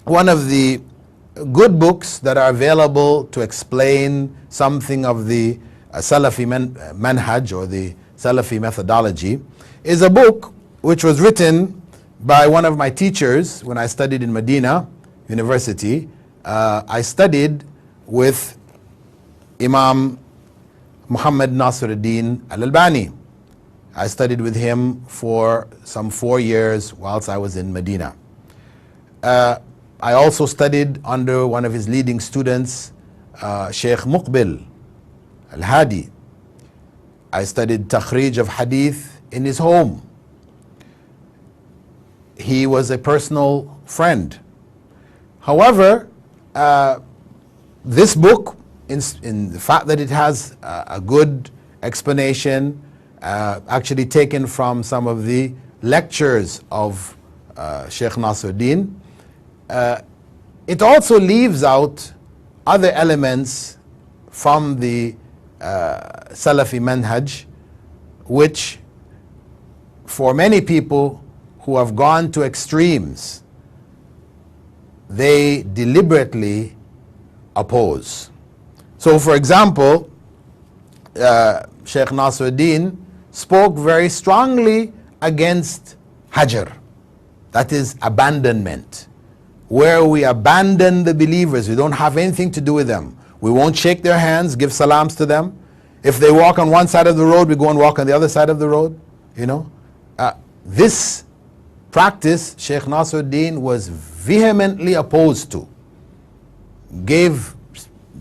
one of the good books that are available to explain something of the Salafi Manhaj, or the Salafi methodology, is a book which was written by one of my teachers when I studied in Medina University. I studied with Imam Muhammad Nasiruddin Al-Albani. I studied with him for some 4 years whilst I was in Medina. I also studied under one of his leading students, Shaykh Muqbil Al-Hadi. I studied Takhrij of Hadith in his home. He was a personal friend. However, this book, in the fact that it has a good explanation, actually taken from some of the lectures of Shaykh Nasiruddin, it also leaves out other elements from the Salafi Manhaj, which for many people who have gone to extremes, they deliberately oppose. So for example, Shaykh Nasiruddin spoke very strongly against Hajr, that is abandonment, where we abandon the believers. We don't have anything to do with them. We won't shake their hands, give salams to them. If they walk on one side of the road, we go and walk on the other side of the road. You know, this practice Shaykh Nasiruddin was vehemently opposed to, gave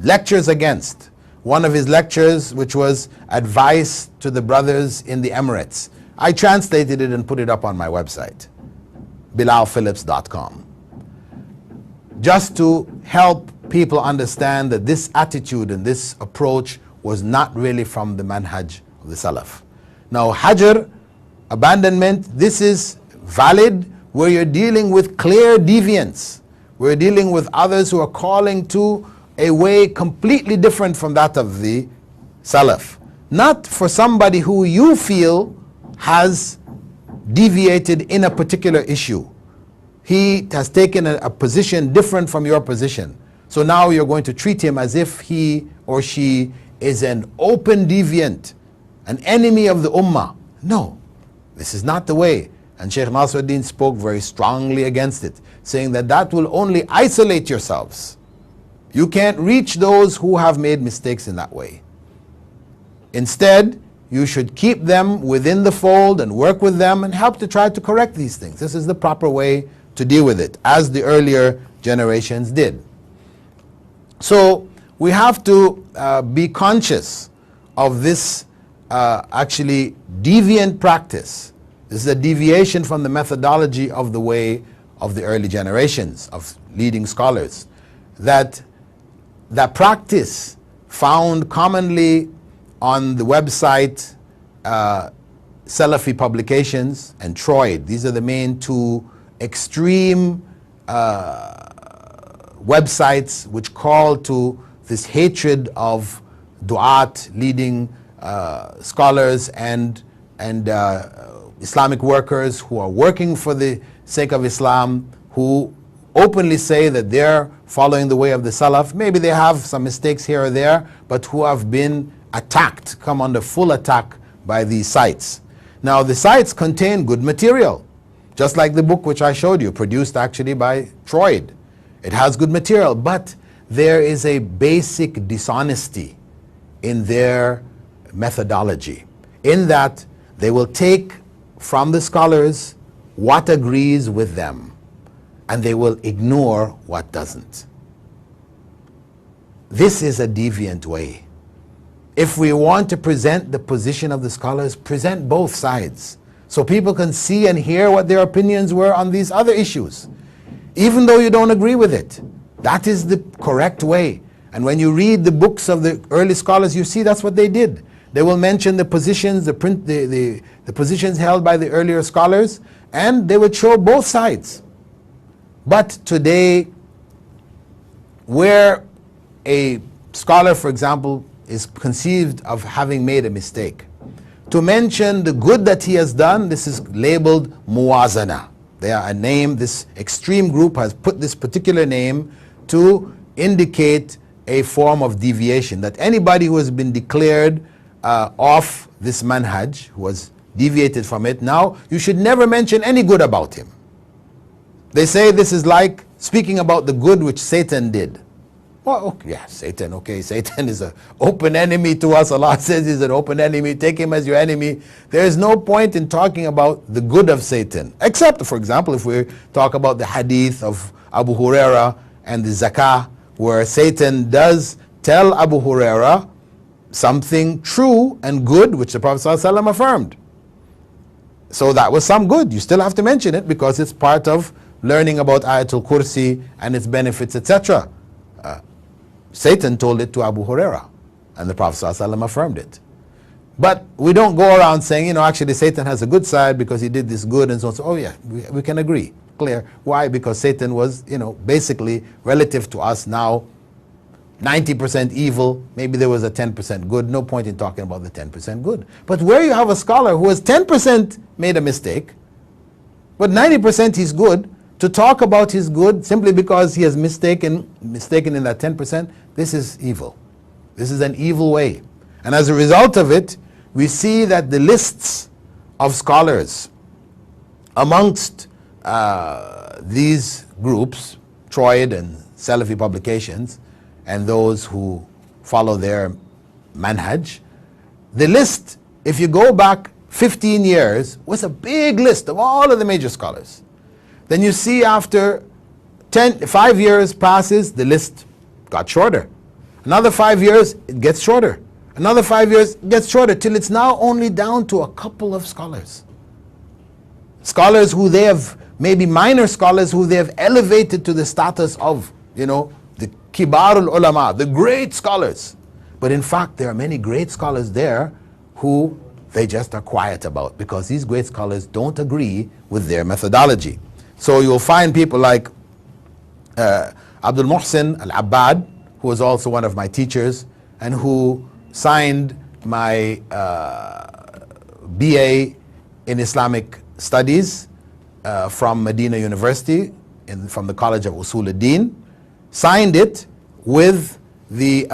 lectures against. One of his lectures, which was advice to the brothers in the Emirates, I translated it and put it up on my website, bilalphillips.com, just to help people understand that this attitude and this approach was not really from the manhaj of the Salaf. Now, Hajr, abandonment, this is valid where you're dealing with clear deviance. We're dealing with others who are calling to a way completely different from that of the Salaf. Not for somebody who you feel has deviated in a particular issue. He has taken a position different from your position. So now you're going to treat him as if he or she is an open deviant, an enemy of the ummah. No, this is not the way. And Shaykh Nasiruddin spoke very strongly against it, saying that that will only isolate yourselves. You can't reach those who have made mistakes in that way. Instead, you should keep them within the fold and work with them and help to try to correct these things. This is the proper way to deal with it, as the earlier generations did. So we have to be conscious of this actually deviant practice. This is a deviation from the methodology of the way of the early generations of leading scholars. That practice found commonly on the website Salafi Publications and Troid. These are the main two extreme websites which call to this hatred of du'at, leading scholars and Islamic workers who are working for the sake of Islam, who openly say that they're following the way of the Salaf. Maybe they have some mistakes here or there, but who have been attacked, come under full attack by these sites. Now the sites contain good material, just like the book which I showed you, produced actually by Troid. It has good material, but there is a basic dishonesty in their methodology, in that they will take from the scholars what agrees with them, and they will ignore what doesn't. This is a deviant way. If we want to present the position of the scholars, present both sides, so people can see and hear what their opinions were on these other issues, even though you don't agree with it. That is the correct way. And when you read the books of the early scholars, you see that's what they did. They will mention the positions, the positions held by the earlier scholars, and they would show both sides. But today, where a scholar, for example, is conceived of having made a mistake, to mention the good that he has done, this is labeled muwazana. They are a name. This extreme group has put this particular name to indicate a form of deviation, that anybody who has been declared off this manhaj, who has deviated from it, now you should never mention any good about him. They say this is like speaking about the good which Satan did. Well, okay, yeah, Satan, okay, Satan is an open enemy to us. Allah says he's an open enemy. Take him as your enemy. There is no point in talking about the good of Satan, except, for example, if we talk about the hadith of Abu Huraira and the zakah, where Satan does tell Abu Huraira something true and good, which the Prophet ﷺ affirmed. So that was some good. You still have to mention it because it's part of learning about Ayatul Kursi and its benefits, etc. Satan told it to Abu Huraira, and the Prophet ﷺ affirmed it. But we don't go around saying, actually Satan has a good side because he did this good and so on. So, oh yeah, we can agree. Clear. Why? Because Satan was, basically relative to us now 90% evil. Maybe there was a 10% good. No point in talking about the 10% good. But where you have a scholar who has 10% made a mistake, but 90% he's good, to talk about his good simply because he has mistaken in that 10%, this is evil. This is an evil way. And as a result of it, we see that the lists of scholars amongst these groups, Troid and Salafi publications, and those who follow their manhaj, the list, if you go back 15 years, was a big list of all of the major scholars. Then you see after 5 years passes, the list got shorter. Another 5 years, it gets shorter. Another 5 years, it gets shorter, till it's now only down to a couple of scholars. Scholars who they have, maybe minor scholars who they have elevated to the status of, the kibarul ulama, the great scholars. But in fact, there are many great scholars there who they just are quiet about, because these great scholars don't agree with their methodology. So you'll find people like Abdul Muhsin Al-Abbad, who was also one of my teachers and who signed my BA in Islamic Studies from Medina University, from the College of Usul ad-Din, signed it with the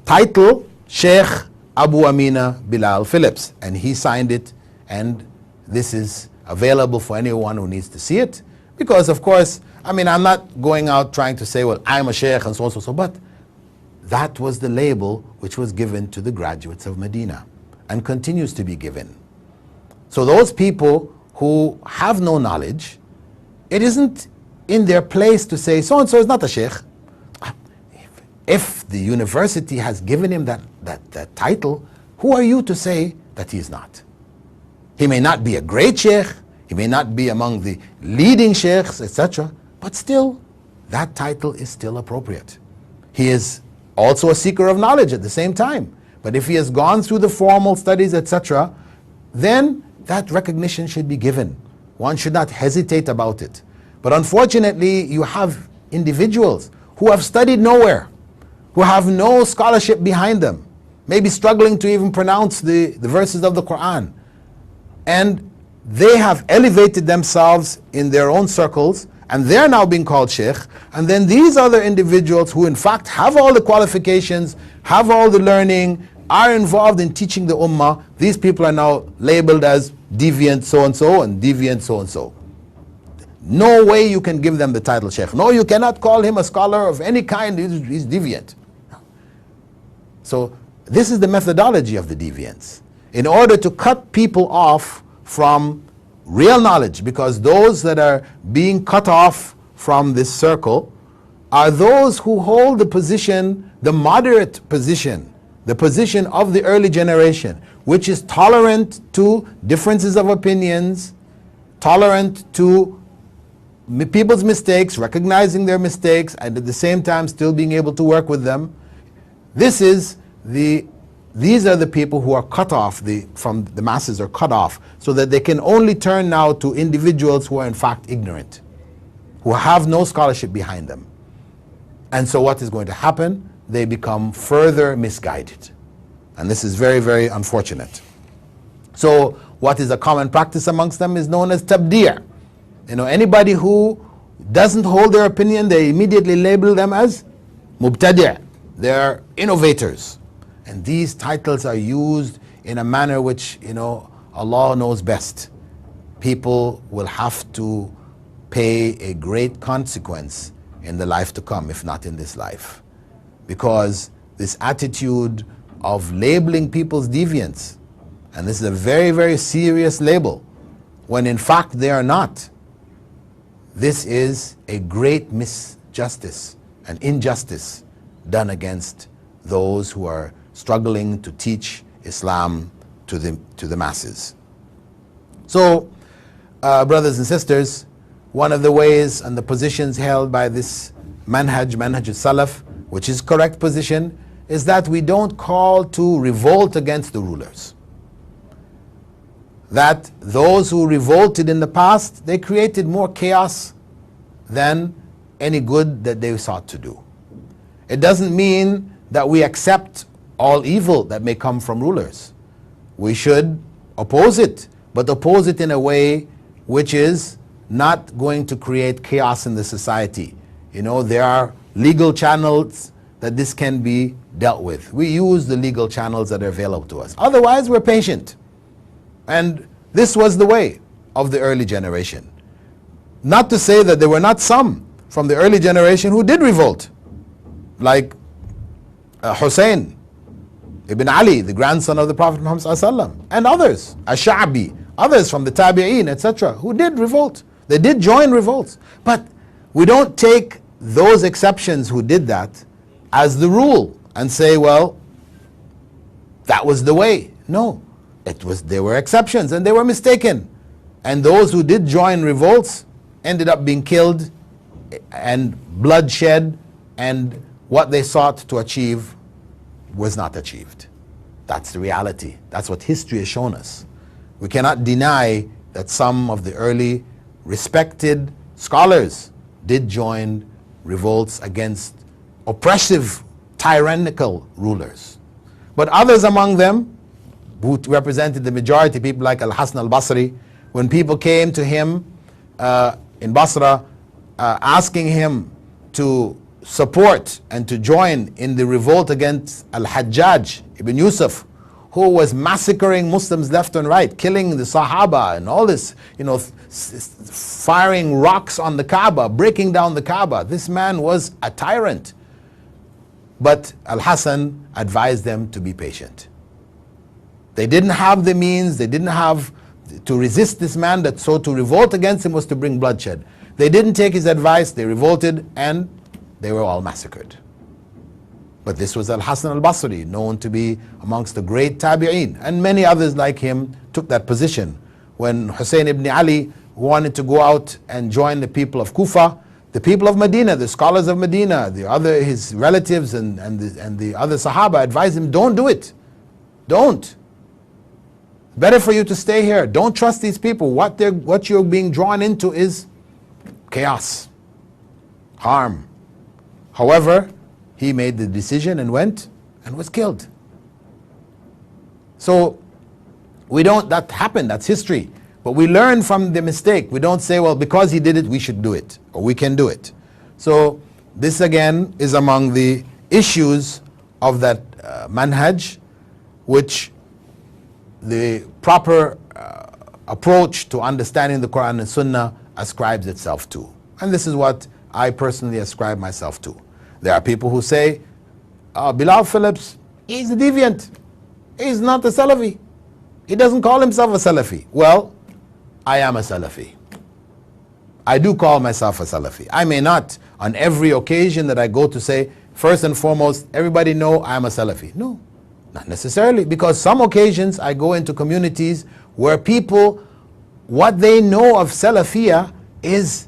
title Shaykh Abu Ameenah Bilal Phillips, and he signed it, and this is available for anyone who needs to see it. Because of course, I'm not going out trying to say, well, I'm a sheikh and so on, so, but that was the label which was given to the graduates of Medina and continues to be given. So those people who have no knowledge, it isn't in their place to say, so and so is not a sheikh. If the university has given him that title, who are you to say that he is not? He may not be a great sheikh, he may not be among the leading sheikhs, etc., but still, that title is still appropriate. He is also a seeker of knowledge at the same time. But if he has gone through the formal studies, etc., then that recognition should be given. One should not hesitate about it. But unfortunately, you have individuals who have studied nowhere, who have no scholarship behind them, maybe struggling to even pronounce the verses of the Quran. And they have elevated themselves in their own circles, and they're now being called sheikh. And then these other individuals who in fact have all the qualifications, have all the learning, are involved in teaching the ummah, these people are now labeled as deviant so-and-so and deviant so-and-so. No way you can give them the title sheikh. No, you cannot call him a scholar of any kind, he's deviant. So this is the methodology of the deviants, in order to cut people off from real knowledge, because those that are being cut off from this circle are those who hold the position, the moderate position, the position of the early generation, which is tolerant to differences of opinions, tolerant to people's mistakes, recognizing their mistakes, and at the same time still being able to work with them. These are the people who are cut off, from the masses are cut off, so that they can only turn now to individuals who are in fact ignorant, who have no scholarship behind them. And so what is going to happen? They become further misguided. And this is very, very unfortunate. So what is a common practice amongst them is known as Tabdee. You know, anybody who doesn't hold their opinion, they immediately label them as mubtadi'. They're innovators. And these titles are used in a manner which, you know, Allah knows best. People will have to pay a great consequence in the life to come, if not in this life. Because this attitude of labeling people's deviants, and this is a very, very serious label, when in fact they are not, this is a great misjustice and injustice done against those who are struggling to teach Islam to the masses. So, brothers and sisters, one of the ways and the positions held by this manhaj al-salaf, which is correct position, is that we don't call to revolt against the rulers. That those who revolted in the past, they created more chaos than any good that they sought to do. It doesn't mean that we accept all evil that may come from rulers. We should oppose it, but oppose it in a way which is not going to create chaos in the society. You know, there are legal channels that this can be dealt with. We use the legal channels that are available to us. Otherwise, we're patient. And this was the way of the early generation. Not to say that there were not some from the early generation who did revolt, like Hussein ibn Ali, the grandson of the Prophet Muhammad ﷺ, and others, Ash-Sha'bi, others from the Tabi'een, etc., who did revolt. They did join revolts. But we don't take those exceptions who did that as the rule and say, well, that was the way. No, there were exceptions and they were mistaken. And those who did join revolts ended up being killed and bloodshed, and what they sought to achieve was not achieved. That's the reality. That's what history has shown us. We cannot deny that some of the early respected scholars did join revolts against oppressive, tyrannical rulers. But others among them, who represented the majority, people like Al-Hasan al-Basri, when people came to him in Basra asking him to support and to join in the revolt against Al-Hajjaj ibn Yusuf, who was massacring Muslims left and right, killing the Sahaba and all this, you know, firing rocks on the Kaaba, breaking down the Kaaba. This man was a tyrant. But Al-Hasan advised them to be patient. They didn't have the means, they didn't have to resist this man, that so to revolt against him was to bring bloodshed. They didn't take his advice, they revolted, and they were all massacred. But this was Al-Hasan al-Basri, known to be amongst the great Tabi'een, and many others like him took that position. When Hussein ibn Ali wanted to go out and join the people of Kufa, the people of Medina, the scholars of Medina, his relatives and the other Sahaba advised him, don't do it. Don't. Better for you to stay here. Don't trust these people. What you're being drawn into is chaos, harm. However, he made the decision and went and was killed. So that happened, that's history. But we learn from the mistake. We don't say, well, because he did it, we should do it, or we can do it. So this again is among the issues of that manhaj, which the proper approach to understanding the Quran and Sunnah ascribes itself to. And this is what I personally ascribe myself to. There are people who say, Bilal Phillips, he's a deviant. He's not a Salafi. He doesn't call himself a Salafi. Well, I am a Salafi. I do call myself a Salafi. I may not, on every occasion that I go to say, first and foremost, everybody know I am a Salafi. No, not necessarily, because some occasions I go into communities where people, what they know of Salafiyah is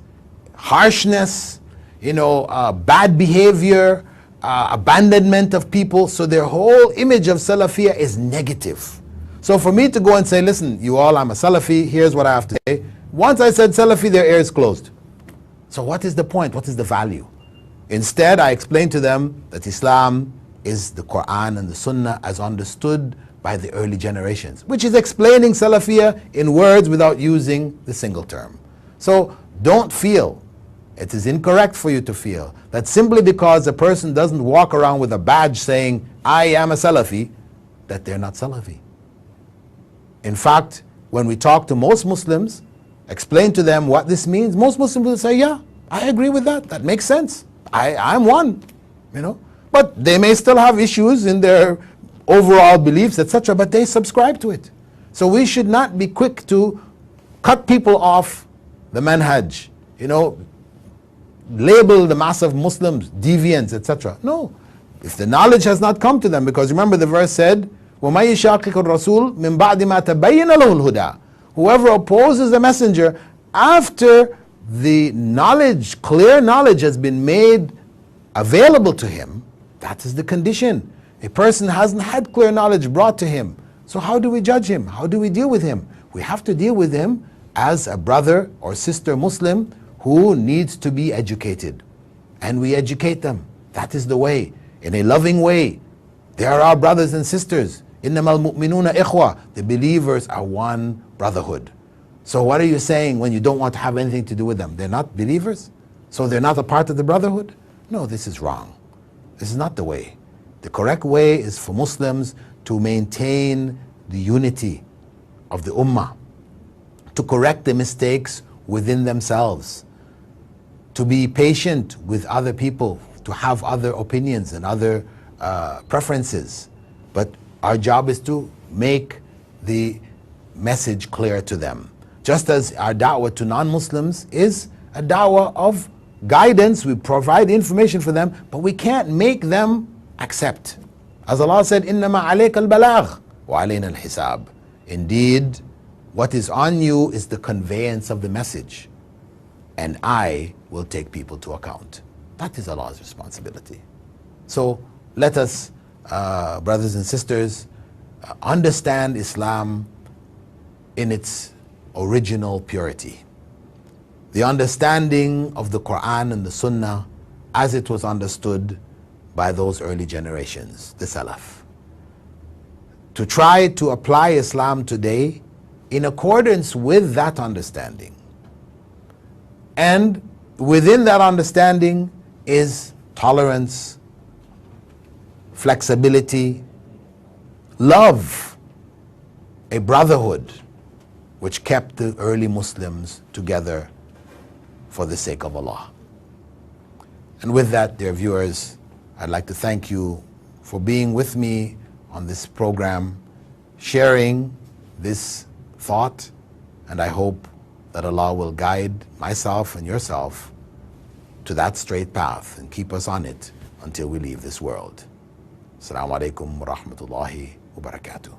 harshness, bad behavior, abandonment of people. So their whole image of Salafiyah is negative. So for me to go and say, listen, you all, I'm a Salafi, here's what I have to say. Once I said Salafi, their ears closed. So what is the point? What is the value? Instead, I explained to them that Islam is the Quran and the Sunnah as understood by the early generations, which is explaining Salafiyah in words without using the single term. So don't feel, it is incorrect for you to feel that simply because a person doesn't walk around with a badge saying, I am a Salafi, that they're not Salafi. In fact, when we talk to most Muslims, explain to them what this means, most Muslims will say, yeah, I agree with that. That makes sense. I'm one, you know. But they may still have issues in their overall beliefs, etc., but they subscribe to it. So we should not be quick to cut people off the manhaj, you know, label the mass of Muslims deviants, etc. No. If the knowledge has not come to them, because remember the verse said, وَمَن يُشَاقِقِ الرَّسُولِ مِن بَعْدِ مَا تَبَيَّنَ لَهُ الْهُدَى. Whoever opposes the messenger after the knowledge, clear knowledge has been made available to him, that is the condition. A person hasn't had clear knowledge brought to him. So how do we judge him? How do we deal with him? We have to deal with him as a brother or sister Muslim who needs to be educated. And we educate them. That is the way, in a loving way. They are our brothers and sisters. إِنَّمَا الْمُؤْمِنُونَ إِخْوَةً. The believers are one brotherhood. So what are you saying when you don't want to have anything to do with them? They're not believers? So they're not a part of the brotherhood? No, this is wrong. This is not the way. The correct way is for Muslims to maintain the unity of the ummah, to correct the mistakes within themselves, to be patient with other people, to have other opinions and other preferences. But our job is to make the message clear to them. Just as our da'wah to non-Muslims is a da'wah of guidance, we provide information for them, but we can't make them accept. As Allah said, إِنَّمَا عَلَيْكَ الْبَلَاغُ وَعَلَيْنَا الْحِسَابُ. Indeed, what is on you is the conveyance of the message, and I will take people to account. That is Allah's responsibility. So let us, brothers and sisters, understand Islam in its original purity. The understanding of the Quran and the Sunnah as it was understood by those early generations, the Salaf. To try to apply Islam today in accordance with that understanding. And within that understanding is tolerance, flexibility, love, a brotherhood which kept the early Muslims together for the sake of Allah. And with that, dear viewers, I'd like to thank you for being with me on this program, sharing this thought, and I hope that Allah will guide myself and yourself to that straight path and keep us on it until we leave this world. Assalamu alaikum wa rahmatullahi wa barakatuh.